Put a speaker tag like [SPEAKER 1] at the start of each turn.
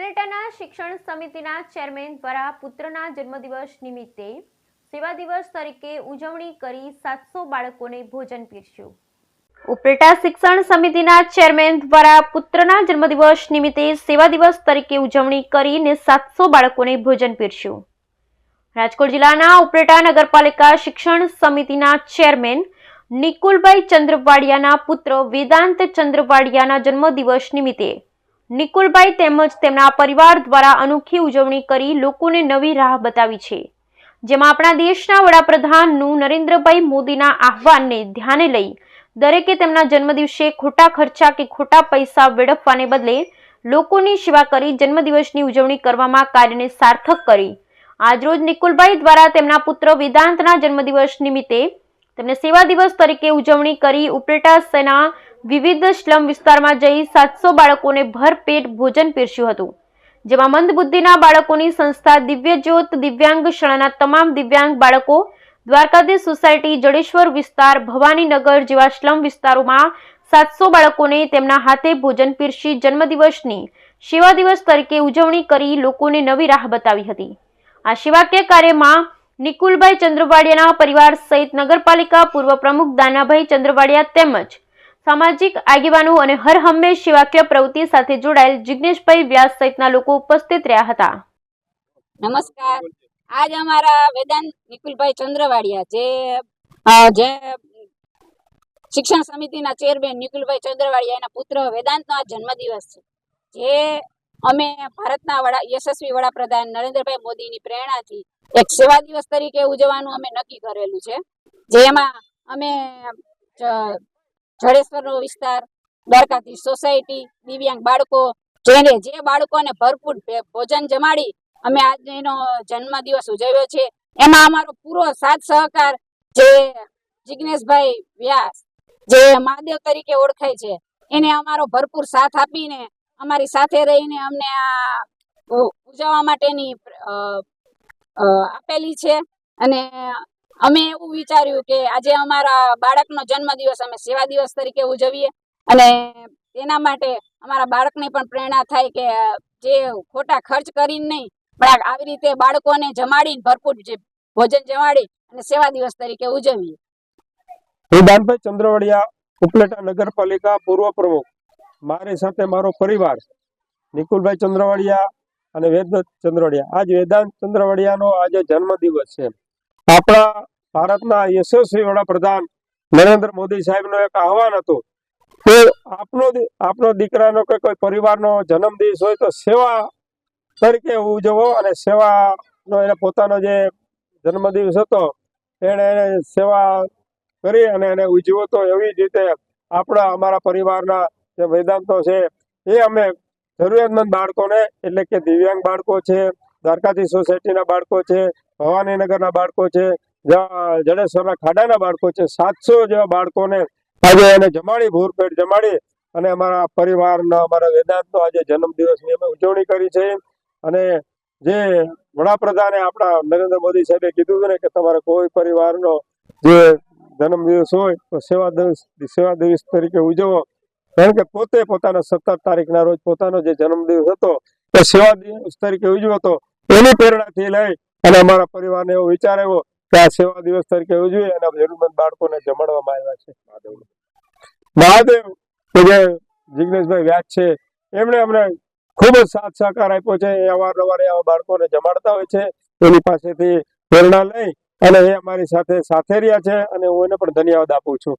[SPEAKER 1] ઉપલેટાના શિક્ષણ સમિતિના ચેરમેન દ્વારા પુત્રના જન્મદિવસ નિમિત્તે સેવા દિવસ તરીકે ઉજવણી કરી 700 બાળકોને ભોજન પીરસ્યું। ઉપલેટા શિક્ષણ સમિતિના ચેરમેન દ્વારા પુત્રના જન્મદિવસ નિમિત્તે સેવા દિવસ તરીકે ઉજવણી કરીને 700 બાળકોને ભોજન પીરસ્યું। રાજકોટ જિલ્લાના ઉપલેટા નગરપાલિકા શિક્ષણ સમિતિના ચેરમેન નિકુલભાઈ ચંદ્રવાડિયાના પુત્ર વેદાંત ચંદ્રવાડિયાના જન્મદિવસ નિમિત્તે નિકુલભાઈ તેમજ તેમના પરિવાર દ્વારા અનોખી ઉજવણી કરી લોકોને નવી રાહ બતાવી છે, જેમાં આપણા દેશના વડાપ્રધાનનું નરેન્દ્રભાઈ મોદીના આહવાનને ધ્યાને લઈ દરેકે તેમના જન્મદિવસે ખોટા ખર્ચા કે ખોટા પૈસા વેડફવાને બદલે લોકોની સેવા કરી જન્મદિવસની ઉજવણી કરવામાં કાર્યને સાર્થક કરી આજરોજ નિકુલભાઈ દ્વારા તેમના પુત્ર વેદાંતના જન્મદિવસ નિમિત્તે તેમને સેવા દિવસ તરીકે ઉજવણી કરી ઉપલેટા શહેરના વિવિધ સ્લમ વિસ્તારમાં જઈ 700 બાળકોને ભરપેટ ભોજન પીરસ્યું હતું, જેમાં મંદબુદ્ધિના બાળકોની સંસ્થા દિવ્ય જ્યોત દિવ્યાંગ શાળાના તમામ દિવ્યાંગ બાળકો દ્વારકાધીશ સોસાયટી જડેશ્વર વિસ્તાર ભવાનીનગર જેવા સ્લમ વિસ્તારોમાં 700 બાળકોને તેમના હાથે ભોજન પીરસી જન્મદિવસની સેવા દિવસ તરીકે ઉજવણી કરી લોકોને નવી રાહ બતાવી હતી। આ સેવાકીય કાર્યમાં નિકુલભાઈ ચંદ્રવાડિયાના પરિવાર સહિત નગરપાલિકા પૂર્વ પ્રમુખ દાનાભાઈ ચંદ્રવાડિયા તેમજ સામાજિક આગેવાનો અને હર હંમેશ સેવાકીય પ્રવૃત્તિ સાથે જોડાયેલ જિગ્નેશભાઈ વ્યાસ સહિતના લોકો ઉપસ્થિત રહ્યા હતા।
[SPEAKER 2] નમસ્કાર। આજ અમારા વેદાંત નિકુલભાઈ ચંદ્રવાડિયા જે શિક્ષણ સમિતિના ચેરમેન નિકુલભાઈ ચંદ્રવાડિયા એના પુત્ર વેદાંતનો આ જન્મદિવસ છે, જે અમે ભારતના યશસ્વી વડાપ્રધાન નરેન્દ્રભાઈ મોદીની પ્રેરણાથી એક સેવા દિવસ તરીકે ઉજવવાનું અમે નક્કી કરેલું છે, જેમાં અમે જડેશ્વરનો વિસ્તાર, દ્વારકાધીશ સોસાયટી, દિવ્યાંગ બાળકો જે બાળકોને ભરપૂર ભોજન જમાડી અમે આજ એનો જન્મદિવસ ઉજવ્યો છે। એમાં અમારો પૂરો સાથ સહકાર જે જિગ્નેશભાઈ વ્યાસ જે મહાદેવ તરીકે ઓળખાય છે એને અમારો ભરપૂર સાથ આપીને અમારી સાથે રહીને અમને આ ઉજવવા માટેની આપેલી છે। અને અમે એવું વિચાર્યું કે આજે અમારા બાળકનો જન્મદિવસ અમે સેવા દિવસ તરીકે ઉજવીએ અને તેના માટે અમારા બાળકને પણ પ્રેરણા થાય કે જે ખોટા ખર્ચ કરીને નહીં પણ આવી રીતે બાળકોને જમાડીને ભરપૂર ભોજન જમાડી અને સેવા દિવસ તરીકે ઉજવીએ।
[SPEAKER 3] વેદાંતભાઈ ચંદ્રવાડિયા, ઉપલેટા નગરપાલિકા પૂર્વ પ્રમુખ, મારી સાથે મારો પરિવાર નિકુલભાઈ ચંદ્રવાડિયા અને વેદાંત ચંદ્રવાડિયા। આજ વેદાંત ચંદ્રવાડિયાનો આજે જન્મદિવસ છે। આપણા ભારતના યશસ્વી વડાપ્રધાન નરેન્દ્ર મોદી સાહેબનો એક આહવાન હતું કે આપનો દીકરાનો કે કોઈ પરિવારનો જન્મદિવસ હોય તો સેવા તરીકે ઉજવો, અને સેવાનો એને પોતાનો જે જન્મદિવસ હતો એને સેવા કરી અને એને ઉજવો તો એવી જ રીતે અમારા પરિવારના જે વેદાંતો છે એ અમે જરૂરિયાતમંદ બાળકોને એટલે કે દિવ્યાંગ બાળકો છે, દ્વારકાધીશ સોસાયટીના બાળકો છે, ભવાનીનગરના બાળકો છે, જડેશ્વરના ખાડાના બાળકો છે, 700 જેવા બાળકોને આજે એને જમાડી ભૂરપેટ જમાડી અને અમારા પરિવારનો અમારા વેદાંતનો આજે જન્મદિવસની અમે ઉજવણી કરી છે। અને જે વડાપ્રધાને આપણા નરેન્દ્ર મોદી સાહેબે કીધું હતું ને કે તમારે કોઈ પરિવારનો જે જન્મદિવસ હોય તો સેવા દિવસ તરીકે ઉજવો, કારણ કે પોતે પોતાના 17 તારીખના રોજ પોતાનો જે જન્મદિવસ હતો એ સેવા દિવસ તરીકે ઉજવ્યો હતો। એની પ્રેરણાથી લઈ અને અમારા પરિવારને એવો વિચાર આવ્યો કે આ સેવા દિવસ તરીકે ઉજવી અને જરૂરમંદ બાળકોને જમાડવામાં આવ્યા છે। મહાદેવ કે જે જિગ્નેશભાઈ વ્યાસ છે એમણે અમને ખૂબ જ સાથ સહકાર આપ્યો છે। એ અવારનવાર આવા બાળકોને જમાડતા હોય છે, એની પાસેથી પ્રેરણા લઈ અને એ અમારી સાથે રહ્યા છે અને હું એને પણ ધન્યવાદ આપું છું।